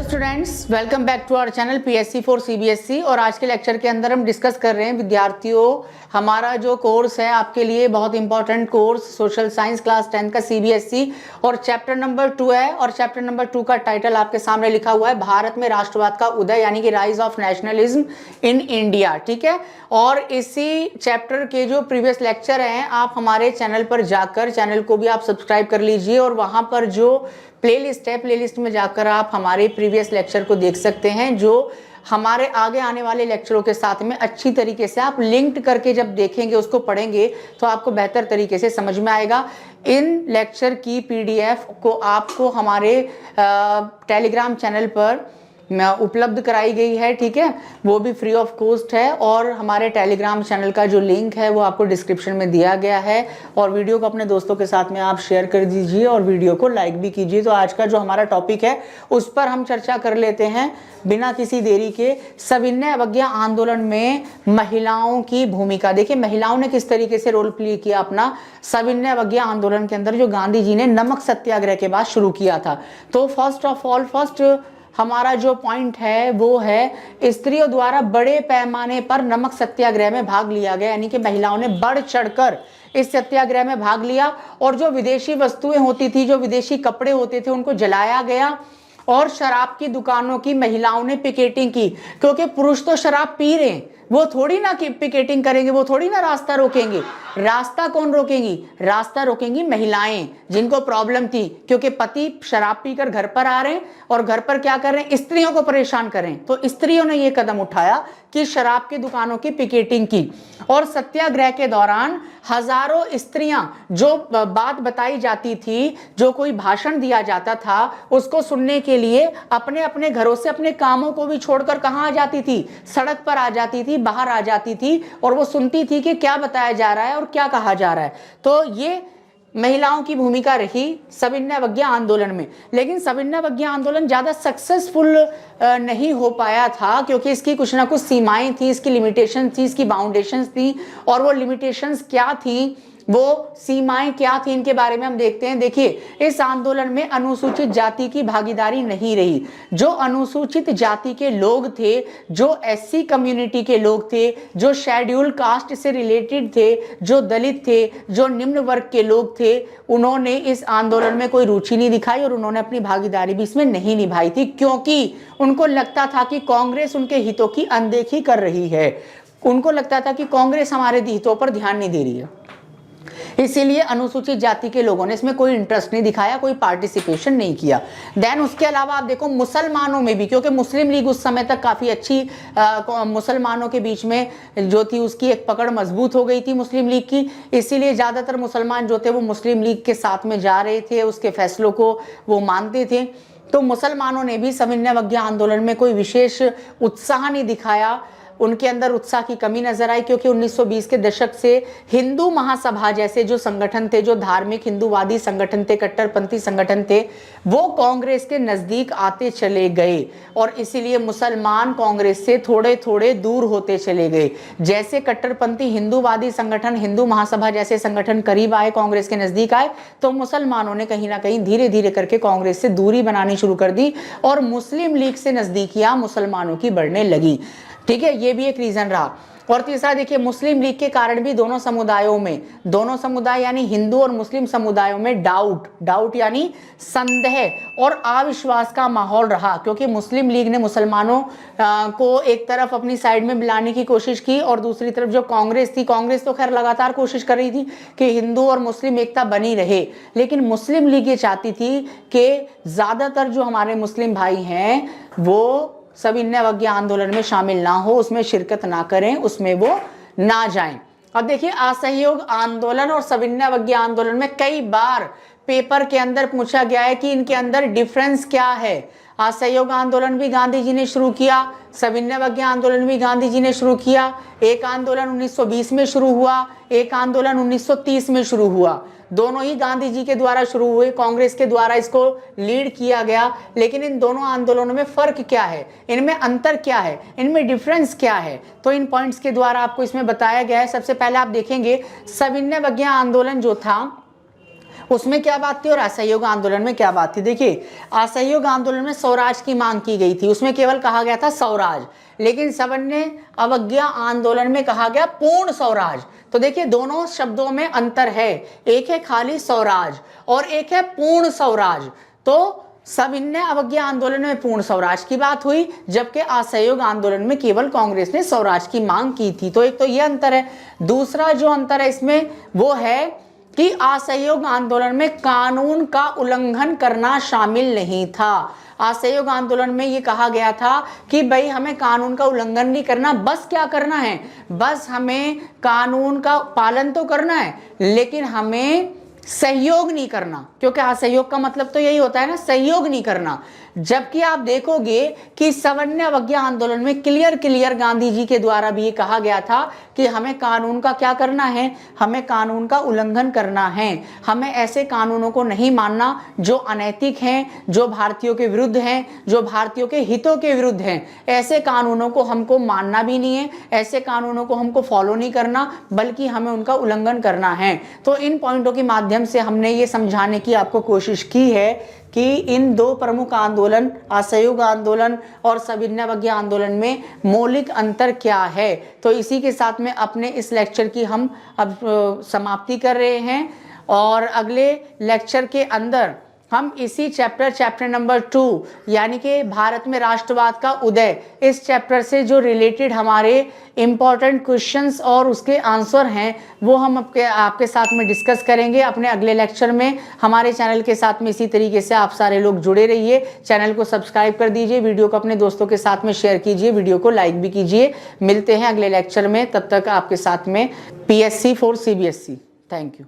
Students, welcome back to our channel PSC for CBSE. और आज के लेक्चर के अंदर हम डिस्कस कर रहे हैं विद्यार्थियों, हमारा जो कोर्स है आपके लिए बहुत important course social science class 10 का सीबीएसई, और चैप्टर नंबर 2 है। और चैप्टर नंबर 2 का टाइटल आपके सामने लिखा हुआ है भारत में राष्ट्रवाद का उदय, यानी कि rise of nationalism in India. ठीक है, और इसी चैप्टर के जो प्रीवियस लेक्चर हैं आप हमारे चैनल पर जाकर, चैनल को भी आप सब्सक्राइब कर लीजिए, और वहां पर जो प्लेलिस्ट है, प्लेलिस्ट में जाकर आप हमारे प्रीवियस लेक्चर को देख सकते हैं, जो हमारे आगे आने वाले लेक्चरों के साथ में अच्छी तरीके से आप लिंक्ड करके जब देखेंगे, उसको पढ़ेंगे, तो आपको बेहतर तरीके से समझ में आएगा। इन लेक्चर की पीडीएफ को आपको हमारे टेलीग्राम चैनल पर उपलब्ध कराई गई है। ठीक है, वो भी फ्री ऑफ कॉस्ट है, और हमारे टेलीग्राम चैनल का जो लिंक है वो आपको डिस्क्रिप्शन में दिया गया है। और वीडियो को अपने दोस्तों के साथ में आप शेयर कर दीजिए और वीडियो को लाइक भी कीजिए। तो आज का जो हमारा टॉपिक है उस पर हम चर्चा कर लेते हैं बिना किसी देरी के। सविनय अवज्ञा आंदोलन में महिलाओं की भूमिका। देखिए महिलाओं ने किस तरीके से रोल प्ले किया अपना सविनय अवज्ञा आंदोलन के अंदर, जो गांधी जी ने नमक सत्याग्रह के बाद शुरू किया था। तो फर्स्ट हमारा जो पॉइंट है वो है स्त्रियों द्वारा बड़े पैमाने पर नमक सत्याग्रह में भाग लिया गया, यानी कि महिलाओं ने बढ़ चढ़कर इस सत्याग्रह में भाग लिया। और जो विदेशी वस्तुएं होती थी, जो विदेशी कपड़े होते थे, उनको जलाया गया। और शराब की दुकानों की महिलाओं ने पिकेटिंग की, क्योंकि पुरुष तो शराब पी रहे हैं, वो थोड़ी ना कि पिकेटिंग करेंगे, वो थोड़ी ना रास्ता रोकेंगे। रास्ता कौन रोकेंगी? रास्ता रोकेंगी महिलाएं, जिनको प्रॉब्लम थी, क्योंकि पति शराब पीकर घर पर आ रहे हैं और घर पर क्या कर रहे हैं, स्त्रियों को परेशान कर रहे हैं। तो स्त्रियों ने यह कदम उठाया कि शराब की दुकानों की पिकेटिंग की। और सत्याग्रह के दौरान हजारों स्त्रियां, जो बात बताई जाती थी, जो कोई भाषण दिया जाता था, उसको सुनने के लिए अपने अपने घरों से अपने कामों को भी छोड़कर कहां आ जाती थी? सड़क पर आ जाती थी, बाहर आ जाती थी, और वो सुनती थी कि क्या बताया जा रहा है और क्या कहा जा रहा है। तो ये महिलाओं की भूमिका रही सविनय अवज्ञा आंदोलन में। लेकिन सविनय अवज्ञा आंदोलन ज्यादा सक्सेसफुल नहीं हो पाया था, क्योंकि इसकी कुछ ना कुछ सीमाएं थी, इसकी लिमिटेशन थी, इसकी बाउंडेशंस थी। और वो लिमिटेशंस क्या थी, वो सीमाएं क्या थी, इनके बारे में हम देखते हैं। देखिए, इस आंदोलन में अनुसूचित जाति की भागीदारी नहीं रही। जो अनुसूचित जाति के लोग थे, जो एससी कम्युनिटी के लोग थे, जो शेड्यूल कास्ट से रिलेटेड थे, जो दलित थे, जो निम्न वर्ग के लोग थे, उन्होंने इस आंदोलन में कोई रुचि नहीं दिखाई, और उन्होंने अपनी भागीदारी भी इसमें नहीं निभाई थी, क्योंकि उनको लगता था कि कांग्रेस उनके हितों की अनदेखी कर रही है। उनको लगता था कि कांग्रेस हमारे हितों पर ध्यान नहीं दे रही है। इसीलिए अनुसूचित जाति के लोगों ने इसमें कोई इंटरेस्ट नहीं दिखाया, कोई पार्टिसिपेशन नहीं किया। देन उसके अलावा आप देखो मुसलमानों में भी, क्योंकि मुस्लिम लीग उस समय तक काफी अच्छी मुसलमानों के बीच में जो थी उसकी एक पकड़ मजबूत हो गई थी मुस्लिम लीग की। इसीलिए ज्यादातर मुसलमान जो थे वो मुस्लिम लीग के साथ में जा रहे थे, उसके फैसलों को वो मानते थे। तो मुसलमानों ने भी सविनय अवज्ञा आंदोलन में कोई विशेष उत्साह नहीं दिखाया, उनके अंदर उत्साह की कमी नजर आई, क्योंकि 1920 के दशक से हिंदू महासभा जैसे जो संगठन थे, जो धार्मिक हिंदूवादी संगठन थे, कट्टरपंथी संगठन थे, वो कांग्रेस के नजदीक आते चले गए। और इसीलिए मुसलमान कांग्रेस से थोड़े थोड़े दूर होते चले गए। जैसे कट्टरपंथी हिंदूवादी संगठन, हिंदू महासभा जैसे संगठन करीब आए, कांग्रेस के नजदीक आए, तो मुसलमानों ने कहीं ना कहीं धीरे धीरे करके कांग्रेस से दूरी बनानी शुरू कर दी, और मुस्लिम लीग से नजदीकियां मुसलमानों की बढ़ने लगी। ठीक है, ये भी एक रीजन रहा। और तीसरा देखिए, मुस्लिम लीग के कारण भी दोनों समुदायों में, दोनों समुदाय यानी हिंदू और मुस्लिम समुदायों में डाउट यानी संदेह और अविश्वास का माहौल रहा, क्योंकि मुस्लिम लीग ने मुसलमानों को एक तरफ अपनी साइड में मिलाने की कोशिश की, और दूसरी तरफ जो कांग्रेस थी, कांग्रेस तो खैर लगातार कोशिश कर रही थी कि हिंदू और मुस्लिम एकता बनी रहे, लेकिन मुस्लिम लीग ये चाहती थी कि ज्यादातर जो हमारे मुस्लिम भाई हैं वो सविनय अवज्ञा आंदोलन में शामिल ना हो, उसमें शिरकत ना करें, उसमें वो ना जाएं। अब देखिए, असहयोग आंदोलन और सविनय अवज्ञा आंदोलन में कई बार पेपर के अंदर पूछा गया है कि इनके अंदर डिफरेंस क्या है। असहयोग आंदोलन भी गांधी जी ने शुरू किया, सविनय अवज्ञा आंदोलन भी गांधी जी ने शुरू किया। एक आंदोलन 1920 में शुरू हुआ, एक आंदोलन 1930 में शुरू हुआ। दोनों ही गांधी जी के द्वारा शुरू हुए, कांग्रेस के द्वारा इसको लीड किया गया। लेकिन इन दोनों आंदोलनों में फर्क क्या है, इनमें अंतर क्या है, इनमें डिफरेंस क्या है, तो इन पॉइंट्स के द्वारा आपको इसमें बताया गया है। सबसे पहले आप देखेंगे, सविनय अवज्ञा आंदोलन जो था उसमें क्या बात थी और असहयोग आंदोलन में क्या बात थी। देखिए, असहयोग आंदोलन में स्वराज की मांग की गई थी, उसमें केवल कहा गया था स्वराज, लेकिन सवर्ण अवज्ञा आंदोलन में कहा गया पूर्ण स्वराज। तो देखिए दोनों शब्दों में अंतर है, एक है खाली स्वराज और एक है पूर्ण स्वराज। तो सविनय अवज्ञा आंदोलन में पूर्ण स्वराज की बात हुई, जबकि असहयोग आंदोलन में केवल कांग्रेस ने स्वराज की मांग की थी। तो एक तो यह अंतर है। दूसरा जो अंतर है इसमें वो है कि असहयोग आंदोलन में कानून का उल्लंघन करना शामिल नहीं था। असहयोग आंदोलन में ये कहा गया था कि भाई हमें कानून का उल्लंघन नहीं करना, बस क्या करना है, बस हमें कानून का पालन तो करना है, लेकिन हमें सहयोग नहीं करना, क्योंकि असहयोग का मतलब तो यही होता है ना, सहयोग नहीं करना। जबकि आप देखोगे कि सवर्ण अवज्ञा आंदोलन में क्लियर गांधी जी के द्वारा भी ये कहा गया था कि हमें कानून का क्या करना है, हमें कानून का उल्लंघन करना है, हमें ऐसे कानूनों को नहीं मानना जो अनैतिक हैं, जो भारतीयों के विरुद्ध हैं, जो भारतीयों के हितों के विरुद्ध हैं। ऐसे कानूनों को हमको मानना भी नहीं है, ऐसे कानूनों को हमको फॉलो नहीं करना, बल्कि हमें उनका उल्लंघन करना है। तो इन पॉइंटों के माध्यम से हमने ये समझाने की आपको कोशिश की है कि इन दो प्रमुख आंदोलन, असहयोग आंदोलन और सविनय अवज्ञा आंदोलन में मौलिक अंतर क्या है। तो इसी के साथ में अपने इस लेक्चर की हम अब समाप्ति कर रहे हैं, और अगले लेक्चर के अंदर हम इसी चैप्टर नंबर 2 यानी कि भारत में राष्ट्रवाद का उदय, इस चैप्टर से जो रिलेटेड हमारे इम्पॉर्टेंट क्वेश्चंस और उसके आंसर हैं वो हम आपके साथ में डिस्कस करेंगे अपने अगले लेक्चर में। हमारे चैनल के साथ में इसी तरीके से आप सारे लोग जुड़े रहिए, चैनल को सब्सक्राइब कर दीजिए, वीडियो को अपने दोस्तों के साथ में शेयर कीजिए, वीडियो को लाइक भी कीजिए। मिलते हैं अगले लेक्चर में, तब तक आपके साथ में PSC 4 CBSE। Thank you.